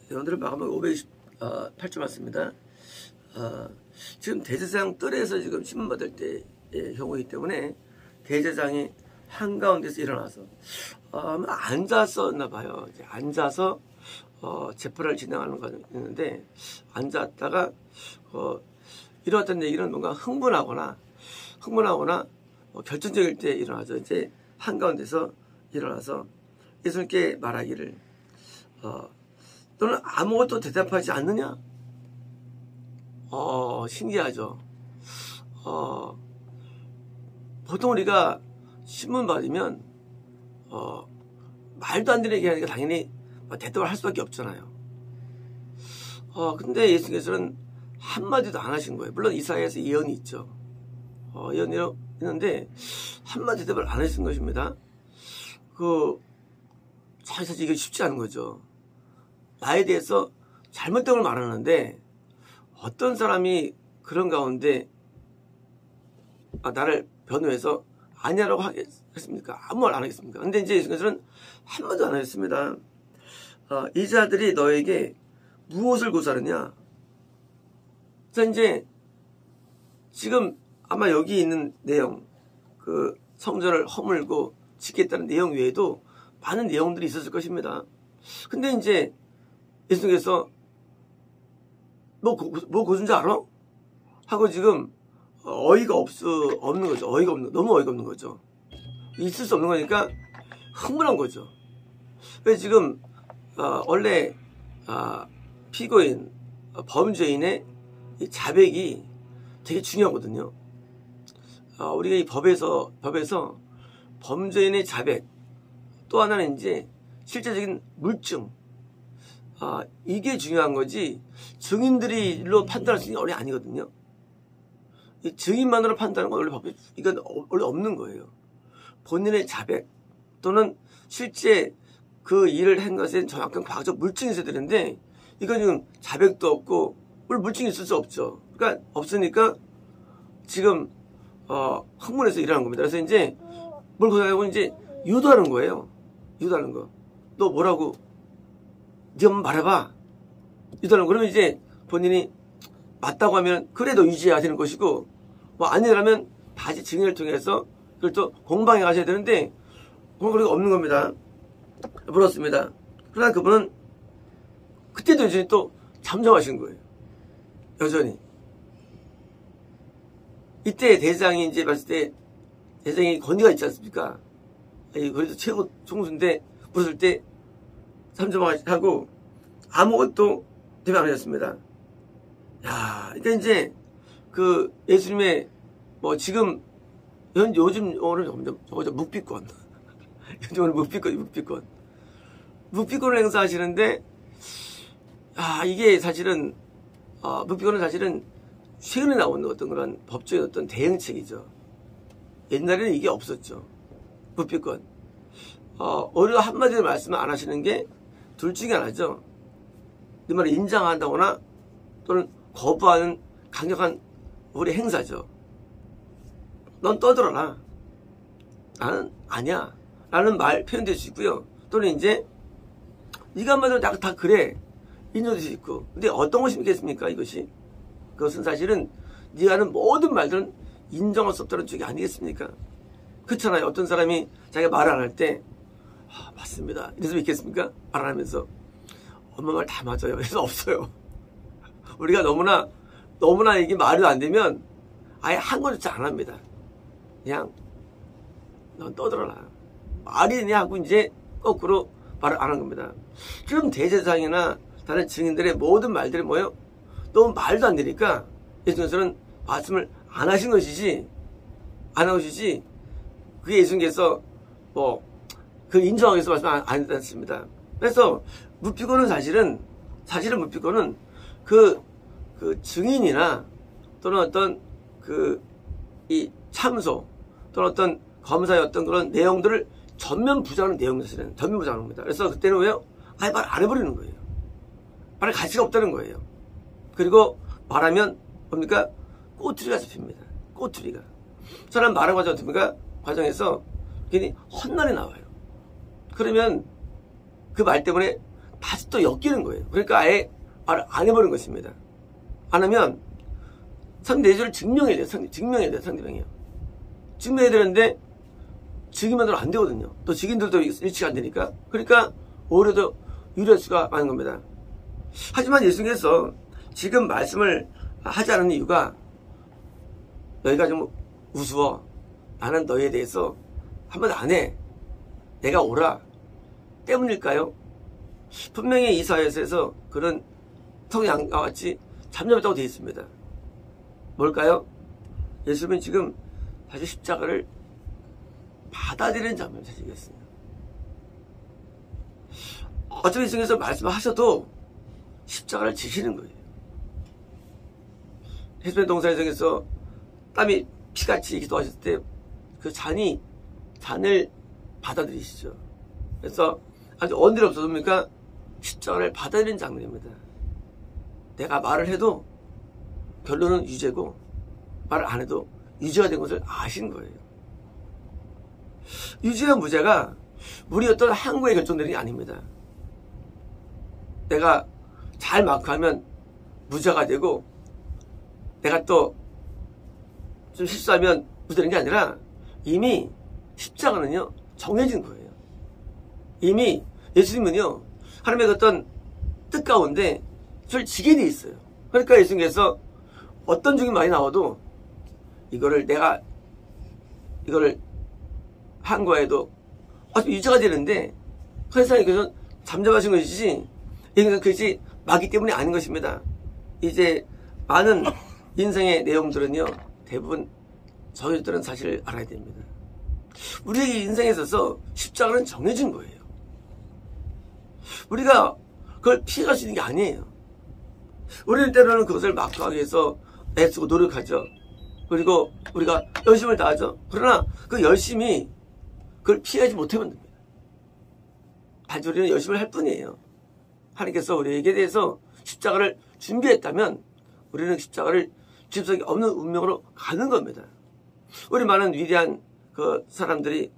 오늘은 마감하기 528주 맞습니다. 지금 대제사장 뜰에서 지금 신문받을 때의 경우이기 때문에 대제사장이 한가운데서 일어나서 앉았었나 봐요. 이제 앉아서 재판을 진행하는 과정이었는데 앉았다가 이러했던 얘기는 뭔가 흥분하거나 결정적일 때 일어나죠. 이제 한가운데서 일어나서 예수님께 말하기를 너는 아무것도 대답하지 않느냐? 신기하죠. 보통 우리가 신문 받으면 말도 안 되는 얘기하니까 당연히 대답을 할 수밖에 없잖아요. 근데 예수님께서는 한마디도 안 하신 거예요. 물론 이사야에서 예언이 있죠. 예언이 있는데 한마디 대답을 안 하신 것입니다. 사실 이게 쉽지 않은 거죠. 나에 대해서 잘못된 걸 말하는데 어떤 사람이 그런 가운데 나를 변호해서 아니라고 하겠습니까? 아무 말 안 하겠습니까? 근데 이제 예수님께서는 한마디도 안 하셨습니다. 이 자들이 너에게 무엇을 고사하느냐? 자, 이제 지금 아마 여기 있는 내용, 성전을 허물고 짓겠다는 내용 외에도 많은 내용들이 있었을 것입니다. 근데 이제 예수님께서 뭐 고순지 알아? 하고 지금 어이가 없는 거죠. 너무 어이가 없는 거죠. 있을 수 없는 거니까 흥분한 거죠. 왜 지금 원래 피고인, 범죄인의 이 자백이 되게 중요하거든요. 우리가 이 법에서 범죄인의 자백, 또 하나는 이제 실제적인 물증, 이게 중요한 거지 증인들이 일로 판단할 수 있는 게 원래 아니거든요. 이 증인만으로 판단하는 건 원래 법에 이건 원래 없는 거예요. 본인의 자백 또는 실제 그 일을 한 것에 정확한 과학적 물증이 있어야 되는데 이건 지금 자백도 없고 물증이 있을 수 없죠. 그러니까 없으니까 지금 흥분해서 일하는 겁니다. 그래서 이제 뭘 고생하고 이제 유도하는 거예요. 유도하는 거. 너 뭐라고? 네가 한번 말해봐. 유도하는 거. 그러면 이제 본인이 맞다고 하면 그래 너 유지해야 되는 것이고 아니라면 다시 증인을 통해서 그걸 또 공방에 가셔야 되는데 그런 거 없는 겁니다. 물었습니다. 그러나 그분은 그때도 여전히 또 잠잠하신 거예요. 여전히. 이때 대장이 이제 봤을 때 대장이 권위가 있지 않습니까? 그래도 최고 총수인데 물었을 때 잠잠하고 아무것도 대답 안 하셨습니다. 그러니까 이제 예수님의 지금 요즘 오늘 저거 묵비권 요즘 오늘 묵비권을 행사하시는데 이게 사실은 묵비권은 사실은 최근에 나온 어떤 그런 법적인 어떤 대응책이죠. 옛날에는 이게 없었죠. 묵비권. 오히려 한마디로 말씀을 안 하시는 게 둘 중에 하나죠. 이 말을 인정한다거나 또는 거부하는 강력한 우리 행사죠. 넌 떠들어라. 나는 아니야. 라는 말 표현될 수 있고요. 또는 이제 네가 한마디로 다 그래. 인정될 수 있고. 근데 어떤 것이 있겠습니까? 이것이. 그것은 사실은 네가 하는 모든 말들은 인정할 수 없다는 쪽이 아니겠습니까? 그렇잖아요. 어떤 사람이 자기가 말을 안 할 때 맞습니다. 이래서 있겠습니까? 말 안 하면서 엄마 말 다 맞아요. 그래서 없어요. 우리가 너무나 이게 말이 안 되면 아예 한 거조차 안 합니다. 그냥 넌 떠들어라. 말이냐 하고 이제 거꾸로 말을 안 한 겁니다. 지금 대제사장이나 다른 증인들의 모든 말들이 뭐예요? 너무 말도 안 되니까 예수님께서는 말씀을 안 하신 것이지 그게 예수님께서 인정하기 위해서 말씀 안 했습니다. 그래서 묵비권은 사실은 묵비권은 그 증인이나 또는 어떤 이 참소 또는 어떤 검사의 어떤 그런 내용들을 전면 부정하는 내용이 사실은 전면 부정하는 겁니다. 그래서 그때는 왜요? 아예 말 안 해버리는 거예요. 말할 가치가 없다는 거예요. 그리고 말하면 뭡니까? 꼬투리가 잡힙니다. 꼬투리가. 사람 말하는 과정 어떻습니까? 과정에서 괜히 헛말이 나와요. 그러면 그 말 때문에 다시 또 엮이는 거예요. 그러니까 아예 말을 안 해버린 것입니다. 안 하면 상대 내조를 증명해야 돼요. 증명해야 돼요. 상대방이요. 증명해야 되는데 증인만으로 안 되거든요. 또 증인들도 일치가 안 되니까. 그러니까 오히려 더 유리할 수가 많은 겁니다. 하지만 예수님께서 지금 말씀을 하지 않은 이유가 너희가 좀 우스워. 나는 너희에 대해서 한번 안 해. 내가 오라. 때문일까요? 분명히 이사야서에서 그런 성양과 같이 잠잠했다고 되어 있습니다. 뭘까요? 예수님은 지금 사실 십자가를 받아들이는 장면을 찾으겠습니다. 어차피 예수님께서 말씀하셔도 십자가를 지시는 거예요. 헤스면 동사에서 땀이 피같이 기도하셨을 때 그 잔을 받아들이시죠. 그래서 아주 언딜 없어집니까? 십자가를 받아들이는 장면입니다. 내가 말을 해도 결론은 유죄고 말을 안 해도 유죄가 된 것을 아신 거예요. 유죄와 무죄가 우리 어떤 항구에 결정되는 게 아닙니다. 내가 잘 마크하면 무죄가 되고 내가 또 좀 실수하면 무죄는 게 아니라 이미 십자가는요 정해진 거예요. 이미 예수님은요 하나님의 어떤 뜻 가운데 저를 지게 돼 있어요. 그러니까 예수님께서 어떤 중이 많이 나와도 이거를 한 거에도 어차피 유죄가 되는데 세상에서 잠잠하신 것이지 이건 그것이 마귀 때문이 아닌 것입니다. 이제 많은 인생의 내용들은요 대부분 저희들은 사실 알아야 됩니다. 우리의 인생에 있어서 십자가는 정해진 거예요. 우리가 그걸 피해갈 수 있는 게 아니에요. 우리는 때로는 그것을 막하기 위해서 애쓰고 노력하죠. 그리고 우리가 열심을 다하죠. 그러나 그 열심이 그걸 피하지 못하면 됩니다. 단지 우리는 열심을 할 뿐이에요. 하나님께서 우리에게 대해서 십자가를 준비했다면 우리는 십자가를 집속이 없는 운명으로 가는 겁니다. 우리 많은 위대한 그 사람들이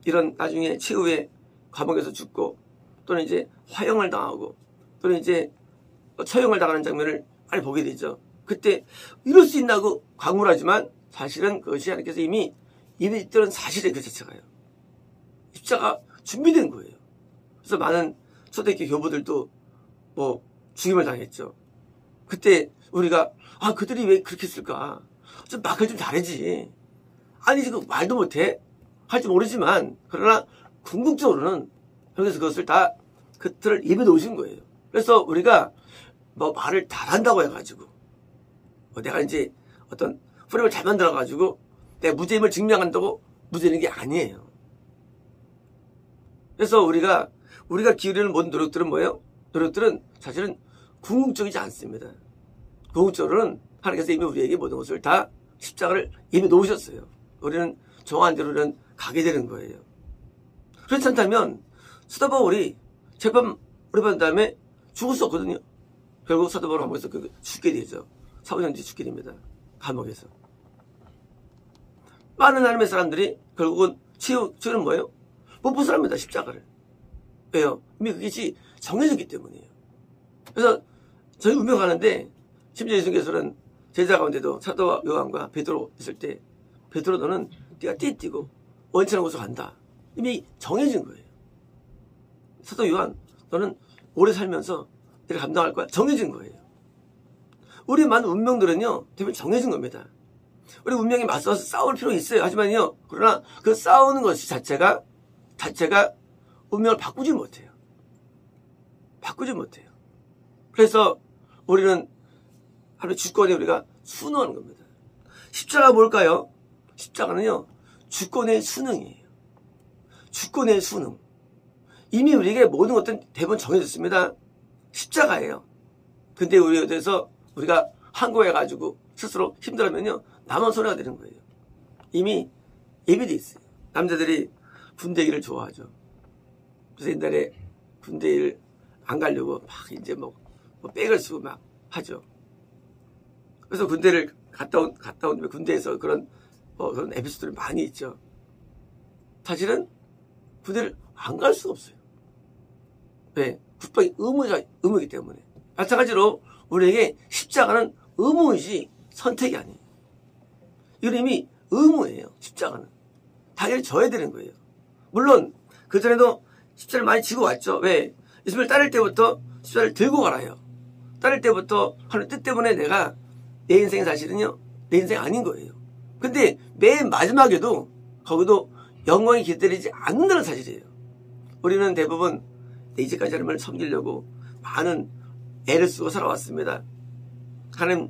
이런 나중에 최후의 감옥에서 죽고 또는 이제 화형을 당하고 또는 이제 처형을 당하는 장면을 많이 보게 되죠. 그때 이럴 수 있나고 광물하지만 사실은 그것이 하나님께서 이미 입에 있던 사실의 그 자체가요. 십자가 준비된 거예요. 그래서 많은 초대교회 교부들도 뭐 죽임을 당했죠. 그때 우리가 그들이 왜 그렇게 했을까? 좀 막을 좀 잘하지. 아니 지금 말도 못해? 할지 모르지만 그러나 궁극적으로는 여기서 그것을 다 그들을 입에 놓으신 거예요. 그래서 우리가 뭐 말을 잘한다고 해가지고 내가 이제 어떤 프레임을 잘 만들어가지고 내가 무죄임을 증명한다고 무죄인 게 아니에요. 그래서 우리가 기울이는 모든 노력들은 뭐예요? 노력들은 사실은 궁극적이지 않습니다. 궁극적으로는 하나님께서 이미 우리에게 모든 것을 다 십자가를 이미 놓으셨어요. 우리는 정한 대로는 가게 되는 거예요. 그렇지 않다면 사도 바울이 재판 오래 받은 다음에 죽을 수 없거든요. 결국 사도 바울 감옥에서 죽게 되죠. 사후년지 죽게 됩니다. 감옥에서. 많은 하나님의 사람들이 결국은 치유는 뭐예요? 못 벗어납니다. 십자가를. 왜요? 이미 그것이 정해졌기 때문이에요. 그래서 저희 운명하는데 심지어 예수님께서는 제자 가운데도 사도 요한과 베드로 있을 때 베드로 너는 네가 띠뛰고 원천한 곳으로 간다. 이미 정해진 거예요. 사도 요한 너는 오래 살면서 내가 감당할 거야. 정해진 거예요. 우리 많은 운명들은요 대부분 정해진 겁니다. 우리 운명에 맞서서 싸울 필요 있어요. 하지만요 그러나 그 싸우는 것이 자체가 운명을 바꾸지 못해요. 바꾸지 못해요. 그래서 우리는 하나님의 주권에 우리가 순응하는 겁니다. 십자가가 뭘까요? 십자가는요 주권의 순응이에요. 주권의 순응. 이미 우리에게 모든 것들은 대부분 정해졌습니다. 십자가예요. 근데 우리에 대해서 우리가 항거해가지고 스스로 힘들어하면요 나만 손해가 되는 거예요. 이미 예비돼 있어요. 남자들이 군대 일을 좋아하죠. 그래서 옛날에 군대 일 안 가려고 막 이제 뭐 백을 쓰고 막 하죠. 그래서 군대를 갔다 온 군대에서 그런 에피소드들이 많이 있죠. 사실은 군대를 안 갈 수가 없어요. 왜? 국방이 의무이기 때문에. 마찬가지로 우리에게 십자가는 의무이지 선택이 아니에요. 이건 이미 의무예요. 십자가는. 당연히 져야 되는 거예요. 물론 그전에도 십자가를 많이 지고 왔죠. 왜? 예수님을 따를 때부터 십자가를 들고 가라요. 따를 때부터 하는 뜻 때문에 내가 내 인생이 사실은요, 내 인생이 아닌 거예요. 근데 맨 마지막에도 거기도 영광이 기다리지 않는다는 사실이에요. 우리는 대부분 내 이제까지 하나님을 섬기려고 많은 애를 쓰고 살아왔습니다. 하나님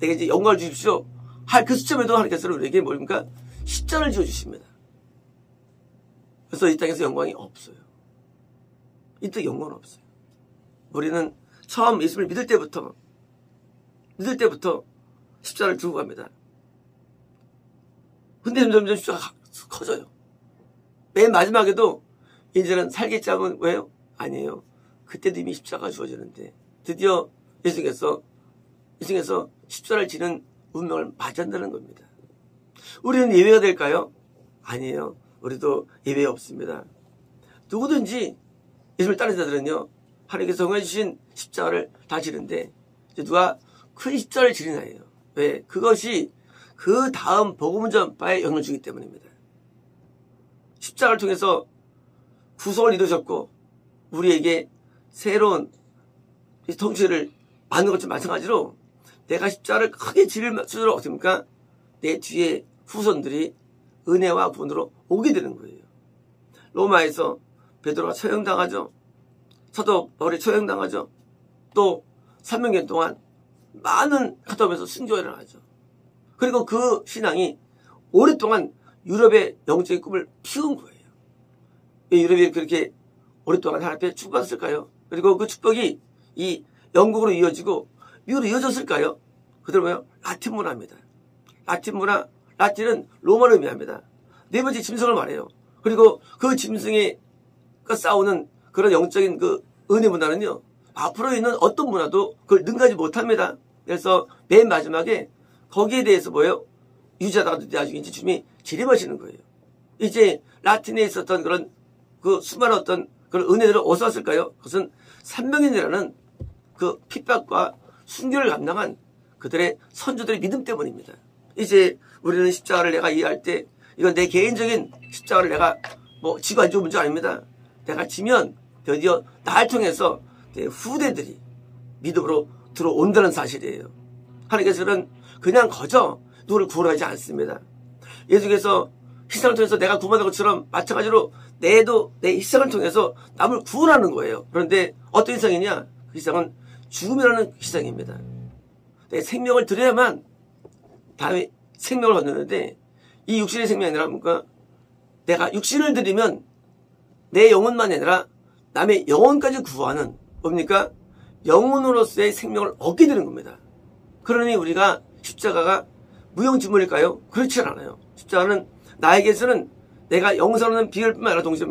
내게 이제 영광을 주십시오 할 그 시점에도 하나님께서는 우리에게 뭡니까? 십자가를 지어주십니다. 그래서 이 땅에서 영광이 없어요. 이때 영광은 없어요. 우리는 처음 예수를 믿을 때부터 십자가를 들고 갑니다. 근데 점점 십자가가 커져요. 맨 마지막에도 이제는 살겠자면 왜요? 아니에요. 그때도 이미 십자가가 주어지는데 드디어 예수께서 십자가를 지는 운명을 맞이한다는 겁니다. 우리는 예외가 될까요? 아니에요. 우리도 예외 없습니다. 누구든지 예수를 따르는 자들은요, 하나님께서 정해 주신 십자가를 다 지는데 누가 큰 십자가를 지르나예요. 왜? 그것이 그 다음 복음 전파에 영향을 주기 때문입니다. 십자가를 통해서 구속을 이루셨고 우리에게 새로운 통치를 받는 것과 마찬가지로 내가 십자가를 크게 지를수록 어떻습니까? 내 뒤에 후손들이 은혜와 구원으로 오게 되는 거예요. 로마에서 베드로가 처형당하죠. 사도 바울이 처형당하죠. 또 3년간 동안 많은 카타콤에서 순교가 일어나죠. 그리고 그 신앙이 오랫동안 유럽의 영적인 꿈을 피운 거예요. 왜 유럽이 그렇게 오랫동안 하나님 앞에 축복받았을까요? 그리고 그 축복이 이 영국으로 이어지고 미국으로 이어졌을까요? 그대로 뭐예요? 라틴 문화입니다. 라틴 문화, 라틴은 로마를 의미합니다. 네 번째 짐승을 말해요. 그리고 그 짐승이 싸우는 그런 영적인 그 은혜 문화는요, 앞으로 있는 어떤 문화도 그걸 능가하지 못합니다. 그래서 맨 마지막에 거기에 대해서 뭐예요? 유지하다가 나중에 이제 주님이 재림하시는 거예요. 이제 라틴에 있었던 그런 그 수많은 어떤 그런 은혜들을 어디서 왔을까요? 그것은 300년이라는 그 핍박과 순교를 감당한 그들의 선조들의 믿음 때문입니다. 이제 우리는 십자가를 내가 이해할 때 이건 내 개인적인 십자가를 내가 뭐 지고 안 지고 문제가 아닙니다. 내가 지면 드디어 나를 통해서 내 후대들이 믿음으로 들어온다는 사실이에요. 하나님께서는 그냥 거저 누구를 구원하지 않습니다. 예수께서 희생을 통해서 내가 구원받은 것처럼 마찬가지로 내도 내 희생을 통해서 남을 구원하는 거예요. 그런데 어떤 희생이냐? 그 희생은 죽음이라는 희생입니다. 내 생명을 드려야만 다음에 생명을 얻는데 이 육신의 생명이 아니라 뭔가 내가 육신을 드리면 내 영혼만 아니라 남의 영혼까지 구하는 뭡니까? 영혼으로서의 생명을 얻게 되는 겁니다. 그러니 우리가 십자가가 무용지물일까요? 그렇지 않아요. 십자가는 나에게서는 내가 영생하는 비결뿐만 아니라 동시에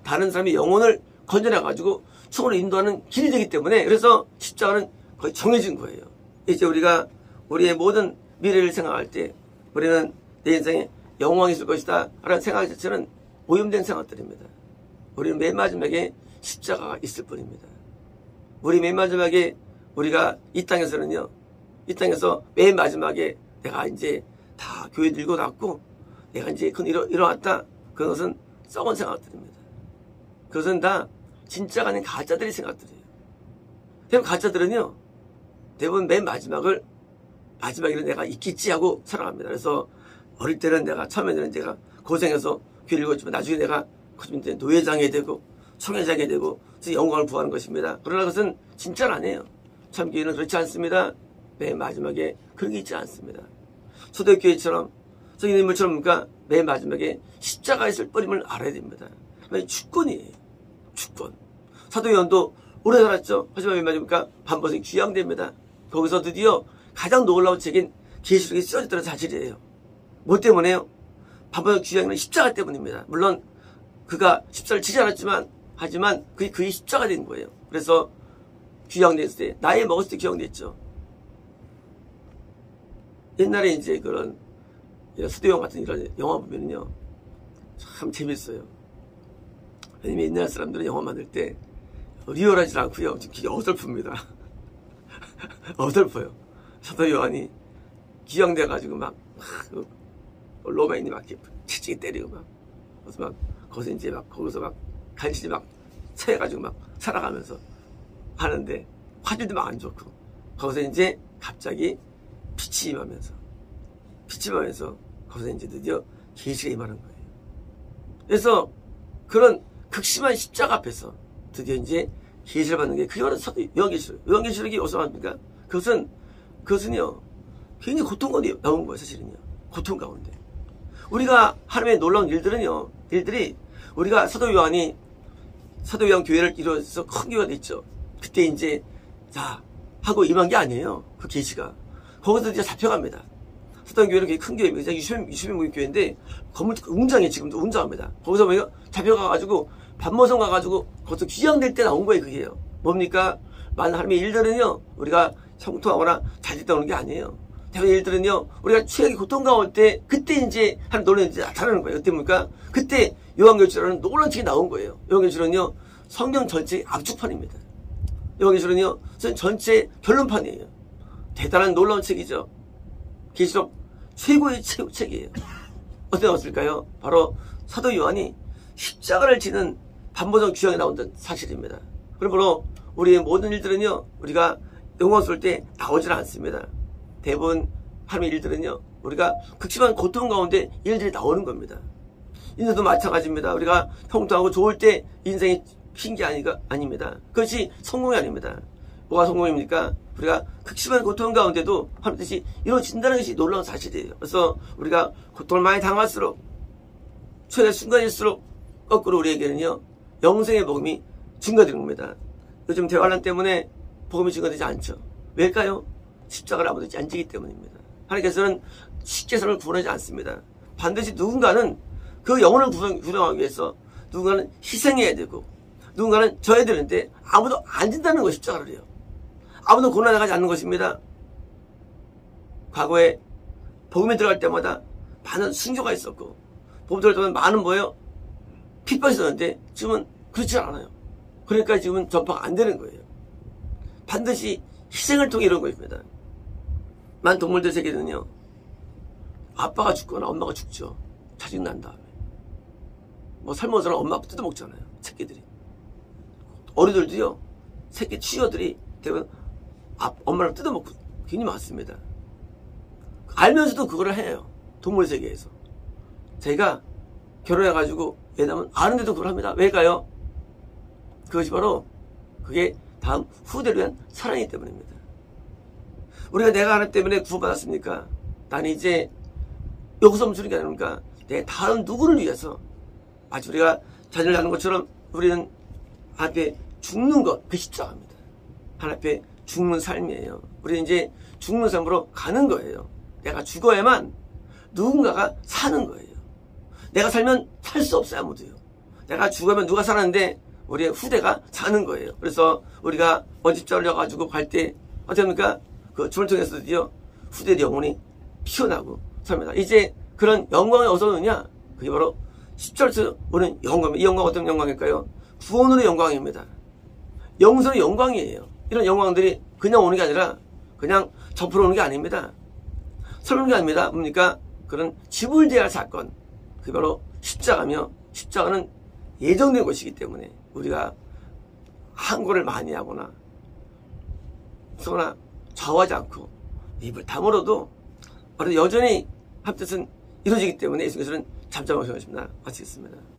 다른 사람의 영혼을 건져내가지고 총으로 인도하는 길이 되기 때문에 그래서 십자가는 거의 정해진 거예요. 이제 우리가 우리의 모든 미래를 생각할 때 우리는 내 인생에 영광이 있을 것이다 라는 생각 자체는 오염된 생각들입니다. 우리는 맨 마지막에 십자가가 있을 뿐입니다. 우리 맨 마지막에 우리가 이 땅에서는요, 이 땅에서 맨 마지막에 내가 이제 다 교회 들고 났고 내가 이제 일어났다. 그것은 썩은 생각들입니다. 그것은 다 진짜가 아닌 가짜들의 생각들이에요. 대부분 가짜들은요, 대부분 맨 마지막에는 내가 있겠지 하고 살아갑니다. 그래서 어릴 때는 내가 처음에는 제가 고생해서 교회 읽었지만 나중에 내가 커지면 노회장이 되고 총회장이 되고 영광을 구하는 것입니다. 그러나 그것은 진짜는 아니에요. 참 교회는 그렇지 않습니다. 맨 마지막에 그런 게 있지 않습니다. 초대교회처럼 성인 인물처럼 맨 마지막에 십자가에 있을 뿌림을 알아야 됩니다. 주권이에요. 주권. 사도 요한도 오래 살았죠. 하지만 맨 마지막에 반버섯이 귀양됩니다. 거기서 드디어 가장 놀라운 책인 계시록이 쓰여졌다는 사실이에요. 뭐 때문에요? 반버섯 귀양은 십자가 때문입니다. 물론 그가 십자가를 지지 않았지만 하지만 그의 십자가 된 거예요. 그래서 귀양됐을 때 나이 먹었을 때 귀양됐죠. 옛날에 이제 그런 수도영 같은 이런 영화 보면요 참 재밌어요. 왜냐면 옛날 사람들은 영화 만들 때 리얼하지 않고요. 지금 되게 어설픕니다. 어설퍼요. 사도 요한이 기형돼가지고 막 로마인이 막 이렇게 치치기 때리고 막 그래서 막 거기서 이제 막 거기서 막 간신히 막 채해가지고 막 살아가면서 하는데 화질도 막 안 좋고 거기서 이제 갑자기 빛이 임하면서 거기서 이제 드디어 계시가 임하는 거예요. 그래서 그런 극심한 십자가 앞에서 드디어 이제 계시를 받는 게 그게 바로 요한계시록. 요한계시록이 어디서 나옵니까? 그것은요 굉장히 고통 가운데 나온 거예요. 사실은요 고통 가운데 우리가 하나님의 놀라운 일들이 우리가 사도 요한 교회를 이루어서 큰 교회가 됐죠. 그때 이제 자 하고 임한 게 아니에요. 그 계시가 거기서 이제 잡혀갑니다. 사도 요한 교회는 큰 교회입니다. 20명 모인 교회인데 건물 웅장해. 지금도 웅장합니다. 거기서 뭐예요? 잡혀가가지고 반모성 가가지고 거기서 귀양될 때 나온 거예요. 그게요. 뭡니까? 많은 하나님의 일들은요 우리가 형통하거나 잘 됐다 오는 게 아니에요. 대부분 일들은요 우리가 최악의 고통 가운데 때 그때 이제 하나님 놀라운 일이 나타나는 거예요. 어때 뭡니까? 그때 요한계시록은 놀라운 책이 나온 거예요. 요한계시록은요 성경 전체의 압축판입니다. 요한계시록은요 전체 결론판이에요. 대단한 놀라운 책이죠. 계시록 최고의 책이에요. 어떻게 나왔을까요? 바로 사도 요한이 십자가를 지는 반모성 귀형에 나온다는 사실입니다. 그러므로 우리의 모든 일들은요 우리가 영광스러울 때 나오질 않습니다. 대부분 하나님의 일들은요 우리가 극심한 고통 가운데 일들이 나오는 겁니다. 인생도 마찬가지입니다. 우리가 형통하고 좋을 때 인생이 핀 게 아닙니다. 그것이 성공이 아닙니다. 뭐가 성공입니까? 우리가 극심한 고통 가운데도 하나님 뜻이 이루어진다는 것이 놀라운 사실이에요. 그래서 우리가 고통을 많이 당할수록 최대 순간일수록 거꾸로 우리에게는요 영생의 복음이 증가되는 겁니다. 요즘 대환란 때문에 복음이 증가되지 않죠. 왜일까요? 십자가를 아무도 안 지기 때문입니다. 하나님께서는 쉽게 사람을 구원하지 않습니다. 반드시 누군가는 그 영혼을 구원하기 위해서 누군가는 희생해야 되고 누군가는 져야 되는데 아무도 안 진다는 것이 십자가를 해요. 아무도 고난당하지 않는 것입니다. 과거에 복음에 들어갈 때마다 많은 순교가 있었고 복음 들어갈 때마다 많은 뭐예요? 핍박이 있었는데 지금은 그렇지 않아요. 그러니까 지금은 전파가 안 되는 거예요. 반드시 희생을 통해 이런 것입니다. 많은 동물들 세계는요 아빠가 죽거나 엄마가 죽죠. 자식 난 다음에 뭐 삶아서는 엄마 아빠 뜯어먹잖아요. 새끼들이 어리들도요 새끼 치어들이 대부분 엄마를 뜯어먹고 굉장히 많습니다. 알면서도 그걸 해요. 동물 세계에서 제가 결혼해가지고 애 낳으면 아는데도 그걸 합니다. 왜일까요? 그것이 바로 그게 다음 후대를 위한 사랑이기 때문입니다. 우리가 내가 하나님 때문에 구원받았습니까? 나는 이제 여기서 멈추는 게 아닙니까? 내 다음 누구를 위해서 마치 우리가 자녀를 낳는 것처럼 우리는 하나님 앞에 죽는 것, 그 십자가입니다. 하나님 앞에 죽는 삶이에요. 우리는 이제 죽는 삶으로 가는 거예요. 내가 죽어야만 누군가가 사는 거예요. 내가 살면 살 수 없어요. 아무도요. 내가 죽으면 누가 사는데 우리의 후대가 사는 거예요. 그래서 우리가 원십자를 려가지고 갈 때 어떻게 합니까? 그 주를 통해서도요 후대의 영혼이 피어나고 삽니다. 이제 그런 영광이 어디서 오느냐? 그게 바로 십자가에서 오는 영광입니다. 이 영광은 어떤 영광일까요? 구원으로의 영광입니다. 영생의 영광이에요. 이런 영광들이 그냥 오는 게 아니라 그냥 접으러 오는 게 아닙니다. 설명이 아닙니다. 뭡니까? 그런 지불대할 사건. 그게 바로 십자가며 십자가는 예정된 것이기 때문에 우리가 항고를 많이 하거나 서거나 좌우하지 않고 입을 다물어도 여전히 합뜻은 이루어지기 때문에 예수님께서는 잠잠하셔 하십니다. 마치겠습니다.